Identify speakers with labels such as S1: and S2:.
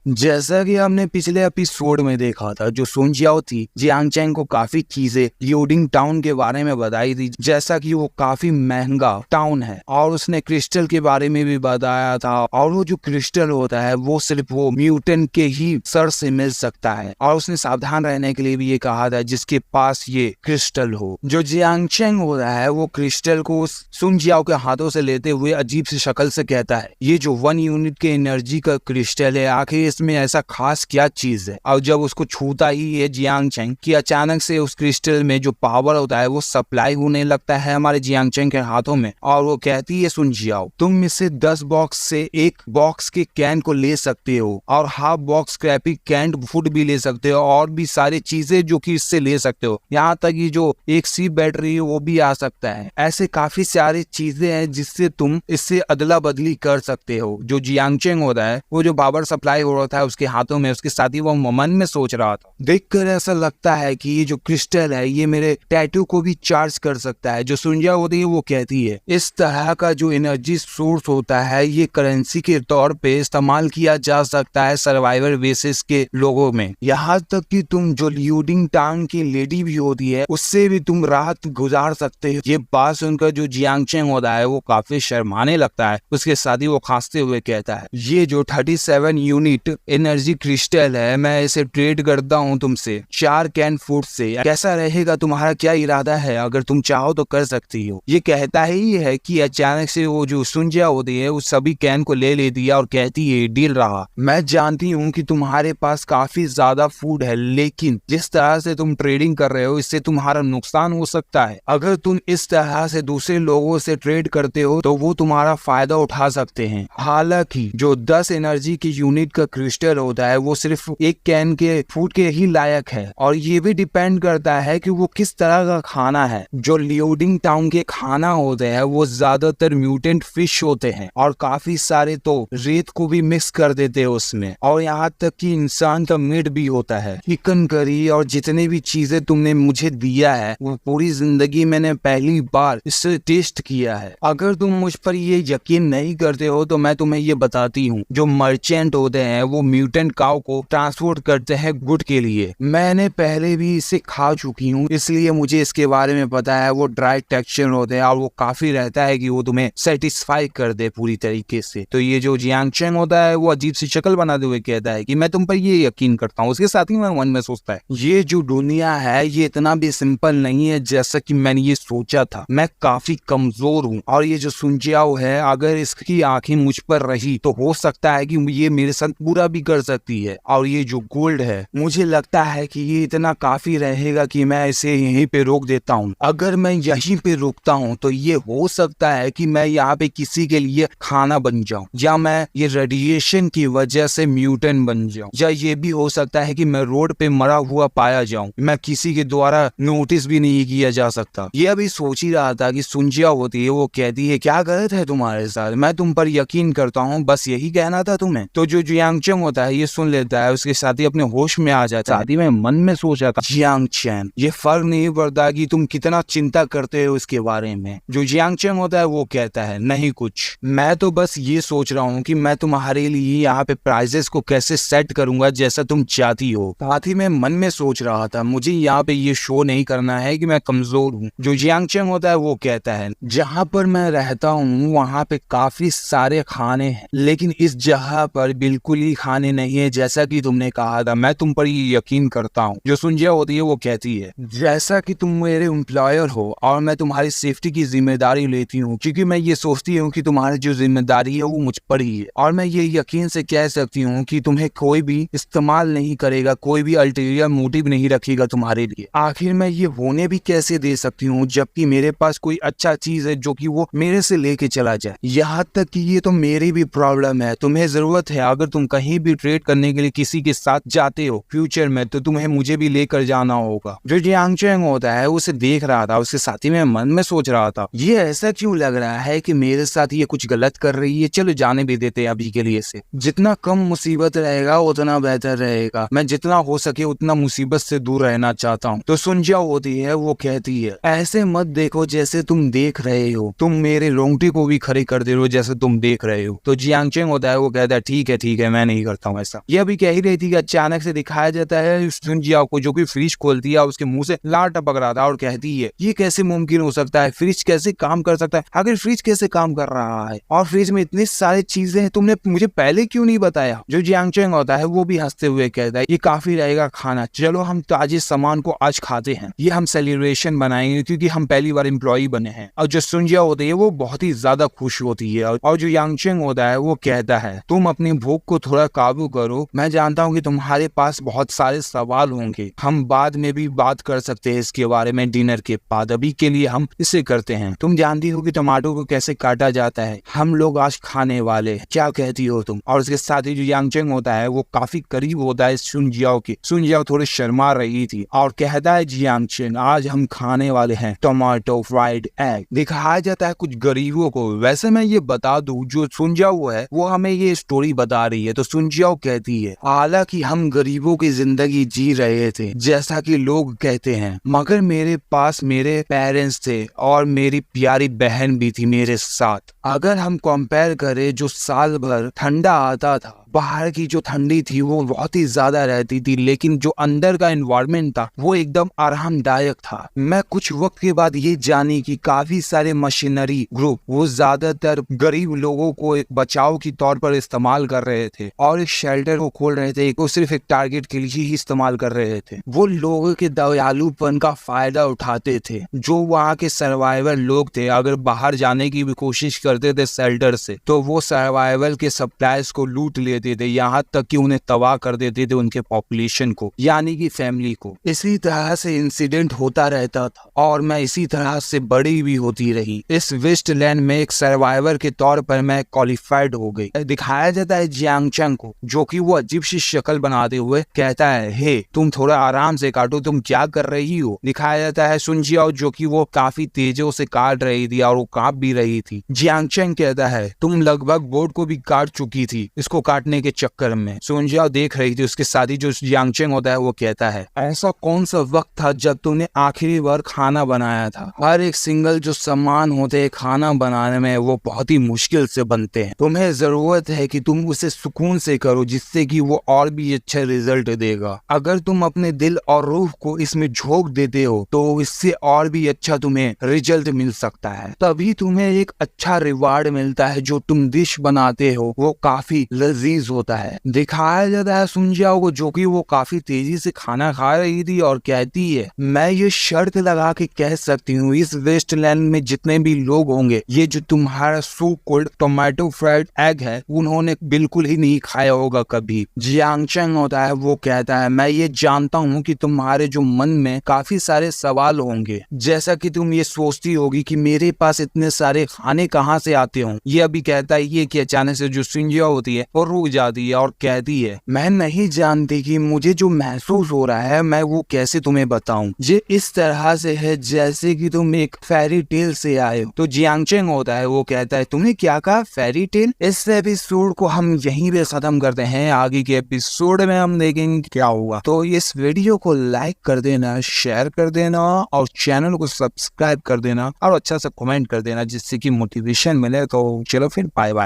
S1: जैसा कि हमने पिछले एपिसोड में देखा था, जो सुन जियाओ थी जियांग चैंग को काफी चीजें लियोडिंग टाउन के बारे में बताई थी, जैसा कि वो काफी महंगा टाउन है और उसने क्रिस्टल के बारे में भी बताया था। और वो जो क्रिस्टल होता है वो सिर्फ वो म्यूटेंट के ही सर से मिल सकता है और उसने सावधान रहने के लिए भी ये कहा था जिसके पास ये क्रिस्टल हो। जो जियांग चैंग हो रहा है वो क्रिस्टल को सुन जियाओ के हाथों से लेते हुए अजीब सी शक्ल से कहता है, ये जो 1 यूनिट के एनर्जी का क्रिस्टल है, आखिर इसमें ऐसा खास क्या चीज है। और जब उसको छूता ही है जियांग चैंग कि अचानक से उस क्रिस्टल में जो पावर होता है वो सप्लाई होने लगता है हमारे जियांग चैंग के हाथों में। और वो कहती है, सुन जियाओ, तुम इससे 10 बॉक्स से एक बॉक्स के कैन को ले सकते हो और half box crappy canned food भी ले सकते हो और भी सारी चीजें जो कि इससे ले सकते हो, यहाँ तक कि जो एक सी बैटरी है वो भी आ सकता है। ऐसे काफी सारी चीजें हैं जिससे तुम इससे अदला बदली कर सकते हो। जो जियांग चैंग होता है वो जो पावर सप्लाई हो रहा था उसके हाथों में, उसके साथ ही वो मन में सोच रहा था, देखकर ऐसा लगता है कि ये जो क्रिस्टल है ये मेरे टैटू को भी चार्ज कर सकता है। जो सुंजा होती है वो कहती है, इस तरह का जो एनर्जी सोर्स होता है ये करेंसी के तौर पे इस्तेमाल किया जा सकता है सर्वाइवर बेसिस के लोगों में। यहाँ तक कि तुम जो लियोडिंग टाउन की लेडी भी होती है उससे भी तुम रात गुजार सकते हो। ये बात सुनकर जो जियांग चैंग होता है वो काफी शर्माने लगता है। उसके साथ ही वो खांसते हुए कहता है, ये जो 37 यूनिट एनर्जी क्रिस्टल है मैं इसे ट्रेड करता हूँ तुमसे 4 कैन फूड से। कैसा रहेगा? तुम्हारा क्या इरादा है? अगर तुम चाहो तो कर सकती हो। ये कहता ही है कि अचानक से वो जो सुंजा होती है उस सभी कैन को ले लेती है और कहती है, डील रहा। मैं जानती हूँ कि तुम्हारे पास काफी ज्यादा फूड है, लेकिन जिस तरह से तुम ट्रेडिंग कर रहे हो इससे तुम्हारा नुकसान हो सकता है। अगर तुम इस तरह से दूसरे लोगों से ट्रेड करते हो तो वो तुम्हारा फायदा उठा सकते हैं। हालांकि जो 10 एनर्जी की यूनिट का क्रिस्टल होता है वो सिर्फ एक कैन के फूड के ही लायक है और ये भी डिपेंड करता है कि वो किस तरह का खाना है। जो लियोडिंग टाउन के खाना होते हैं वो ज्यादातर म्यूटेंट फिश होते हैं और काफी सारे तो रेत को भी मिक्स कर देते हैं उसमें, और यहाँ तक कि इंसान का मीट भी होता है। चिकन करी और जितनी भी चीजें तुमने मुझे दिया है वो पूरी जिंदगी मैंने पहली बार इससे टेस्ट किया है। अगर तुम मुझ पर ये यकीन नहीं करते हो तो मैं तुम्हें ये बताती हूँ, जो मर्चेंट होते हैं वो म्यूटेंट काउ को ट्रांसपोर्ट करते हैं गुड के लिए। मैंने पहले भी इसे खा चुकी हूँ इसलिए मुझे इसके बारे में पता है। वो ड्राई टेक्सचर होते हैं और वो काफी रहता है कि वो तुम्हें सेटिस्फाई कर दे पूरी तरीके से। तो ये जो जियांग चैंग होता है वो अजीब सी शक्ल बनाते हुए कहता है कि मैं तुम पर ये यकीन करता हूँ। उसके साथ ही मेरे मन में सोचता है, ये जो दुनिया है ये इतना भी सिंपल नहीं है जैसा कि मैंने ये सोचा था। मैं काफी कमजोर हूँ और ये जो सुंजियाओ है अगर इसकी आंखें मुझ पर रही तो हो सकता है कि ये मेरे साथ बुरा भी कर सकती है। और ये जो गोल्ड है मुझे लगता है कि ये इतना काफी रहेगा कि मैं इसे यहीं पे रोक देता हूँ। अगर मैं यहीं पे रुकता हूँ तो ये हो सकता है कि मैं यहाँ पे किसी के लिए खाना बन जाऊं, या मैं ये रेडिएशन की वजह से म्यूटेंट बन जाऊं, या ये भी हो सकता है कि मैं रोड पे मरा हुआ पाया जाऊं, मैं किसी के द्वारा नोटिस भी नहीं किया जा सकता। ये अभी सोच ही रहा था कि सुंजिया होती है वो कहती है, क्या गलत है तुम्हारे साथ? मैं तुम पर यकीन करता हूँ, बस यही कहना था तुम्हें। तो जो जियांग चैंग होता है ये सुन लेता है, उसके साथ ही अपने होश में आ जाता है। मैं मन में सोच रहा था, जियांग चैंग ये फर्क नहीं पड़ता कि तुम कितना चिंता करते हो इसके बारे में। जो जियांग चैंग होता है वो कहता है, नहीं कुछ, मैं तो बस ये सोच रहा हूँ कि मैं तुम्हारे लिए यहाँ पे प्राइजेस को कैसे सेट करूंगा जैसा तुम चाहती हो। साथ ही मैं मन में सोच रहा था, मुझे यहाँ पे ये शो नहीं करना है कि मैं कमजोर हूँ। जो जियांग चैंग होता है वो कहता है, जहाँ पर मैं रहता हूँ वहाँ पे काफी सारे खाने हैं, लेकिन इस जगह पर बिल्कुल ही खाने नहीं है जैसा कि तुमने कहा था। मैं तुम पर ये यकीन करता हूँ। जो सुंजिया होती है वो कहती है, जैसा कि तुम मेरे एम्प्लॉयर हो और मैं तुम्हारी सेफ्टी की जिम्मेदारी लेती हूँ, क्योंकि मैं ये सोचती हूँ कि तुम्हारी जो जिम्मेदारी है वो मुझ पर ही है, और मैं ये यकीन से कह सकती हूँ कि तुम्हें कोई भी इस्तेमाल नहीं करेगा, कोई भी अल्टीरियर मोटिव नहीं रखेगा तुम्हारे लिए। आखिर मैं ये होने भी कैसे दे सकती हूँ जबकि मेरे पास कोई अच्छा चीज है जो कि वो मेरे से लेके चला जाए। यहाँ तक कि ये तो मेरी भी प्रॉब्लम है। तुम्हें जरूरत है अगर तुम कहीं भी ट्रेड करने के लिए किसी के साथ जाते हो फ्यूचर में तो तुम्हें मुझे भी लेकर जाना होगा। जो जियांग चैंग होता है उसे देख रहा था, उसके साथी में मन में सोच रहा था, ये ऐसा क्यों लग रहा है कि मेरे साथ ये कुछ गलत कर रही है। चलो जाने भी देते हैं अभी के लिए से। जितना कम मुसीबत रहेगा उतना बेहतर रहेगा। मैं जितना हो सके उतना मुसीबत से दूर रहना चाहता हूँ। तो सुंजिया होती है वो कहती है, ऐसे मत देखो जैसे तुम देख रहे हो, तुम मेरे रोंगटे को भी खड़े कर दे रहे हो जैसे तुम देख रहे हो। तो जियांग चैंग होता है वो कहता है, ठीक है मैंने नहीं करता हूँ ऐसा। ये अभी कह ही रही थी कि अचानक से दिखाया जाता है सुंजियाओ को जो कि फ्रिज खोलती है, उसके मुंह से लार टपक रहा था और कहती है ये कैसे मुमकिन हो सकता है, फ्रिज कैसे काम कर सकता है, आखिर फ्रिज कैसे काम कर रहा है और फ्रिज में इतनी सारी चीजें हैं, तुमने मुझे पहले क्यों नहीं बताया। जो जियांग चेंग होता है वो भी हंसते हुए कहता है ये काफी रहेगा खाना, चलो हम ताजे सामान को आज खाते हैं, ये हम सेलिब्रेशन बनाएंगे क्योंकि हम पहली बार एम्प्लॉय बने हैं। और जो सुंजिया होती है वो बहुत ही ज्यादा खुश होती है और जो यांग चेंग होता है वो कहता है तुम अपनी भूख को थोड़ा काबू करो, मैं जानता हूँ कि तुम्हारे पास बहुत सारे सवाल होंगे, हम बाद में भी बात कर सकते हैं इसके बारे में डिनर के बाद, अभी के लिए हम इसे करते हैं। तुम जानती हो कि टमाटो को कैसे काटा जाता है, हम लोग आज खाने वाले, क्या कहती हो तुम। और उसके साथ ही जो यांग चेंग होता है वो काफी करीब होता है सुंजियाओ के। सुंजियाओ थोड़ी शर्मा रही थी और कहता है जियांग चेंग आज हम खाने वाले हैं टोमेटो फ्राइड एग। दिखाया जाता है कुछ गरीबों को। वैसे मैं ये बता दूं जो सुंजियाओ है वो हमें ये स्टोरी बता रही है, तो सुंजियाओ कहती है हालांकि हम गरीबों की जिंदगी जी रहे थे जैसा कि लोग कहते हैं, मगर मेरे पास मेरे पेरेंट्स थे और मेरी प्यारी बहन भी थी मेरे साथ। अगर हम कंपेयर करें जो साल भर ठंडा आता था, बाहर की जो ठंडी थी वो बहुत ही ज्यादा रहती थी, लेकिन जो अंदर का एनवायरनमेंट था वो एकदम आरामदायक था। मैं कुछ वक्त के बाद ये जानी कि काफी सारे मशीनरी ग्रुप वो ज्यादातर गरीब लोगों को एक बचाव के तौर पर इस्तेमाल कर रहे थे और एक शेल्टर को खोल रहे थे, वो सिर्फ एक टारगेट के लिए ही इस्तेमाल कर रहे थे। वो लोगों के दयालुपन का फायदा उठाते थे। जो वहाँ के सर्वाइवल लोग थे अगर बाहर जाने की भी कोशिश करते थे शेल्टर से तो वो सर्वाइवल के सप्लाईज को लूट लेते थे, यहाँ तक कि उन्हें तबाह कर देते थे उनके पॉपुलेशन को यानी कि फैमिली को। इसी तरह से इंसिडेंट होता रहता था और मैं इसी तरह से बड़ी भी होती रही। इस वेस्टलैंड में एक सर्वाइवर के तौर पर मैं क्वालिफाइड हो गई। दिखाया जाता है जियांग चेंग को जो कि वो अजीब सी शक्ल बनाते हुए कहता है हे तुम थोड़ा आराम से काटो, तुम क्या कर रही हो। दिखाया जाता है सुंजियाओ जो कि वो काफी तेजों से काट रही थी और वो कांप भी रही थी। जियांग चेंग कहता है तुम लगभग बोर्ड को भी काट चुकी थी इसको काटने के चक्कर में। सुंजियाओ देख रही थी। उसके साथ ही जो जियांग चेंग होता है वो कहता है ऐसा कौन सा वक्त था जब तुमने आखिरी बार खाना बनाया था। हर एक सिंगल जो सामान होते हैं खाना बनाने में वो बहुत ही मुश्किल से बनते हैं, तुम्हें जरूरत है कि तुम उसे सुकून से करो जिससे कि वो और भी अच्छा रिजल्ट देगा। अगर तुम अपने दिल और रूह को इसमें झोंक देते हो तो इससे और भी अच्छा तुम्हें रिजल्ट मिल सकता है, तभी तुम्हें एक अच्छा रिवार्ड मिलता है। जो तुम डिश बनाते हो वो काफी लजीज होता है। दिखाया जाता है सुंजियाओ को जो कि वो काफी तेजी से खाना खा रही थी और कहती है मैं ये शर्त लगा के कह सकती हूँ इस वेस्टलैंड में जितने भी लोग होंगे ये जो तुम्हारा so called tomato fried egg है उन्होंने बिल्कुल ही नहीं खाया होगा कभी। जियांग चेंग होता है वो कहता है मैं ये जानता हूँ कि तुम्हारे जो मन में काफी सारे सवाल होंगे, जैसा कि तुम ये सोचती होगी कि मेरे पास इतने सारे खाने कहाँ से आते हों। ये अभी कहता है ये कि अचानक से जो सुंजियाओ होती है और रुक जाती है और कहती है मैं नहीं जानती कि मुझे जो महसूस हो रहा है मैं वो कैसे तुम्हें बताऊं, ये इस तरह से है जैसे कि तुम एक फेरी टेल से आए हो। तो जियांग चेंग होता है वो कहता है तुमने क्या कहा फेरी टेल। इस एपिसोड को हम यहीं पे खत्म करते हैं, आगे के एपिसोड में हम देखेंगे क्या हुआ। तो इस वीडियो को लाइक कर देना, शेयर कर देना और चैनल को सब्सक्राइब कर देना और अच्छा सा कमेंट कर देना जिससे कि मोटिवेशन मिले। तो चलो फिर बाय बाय।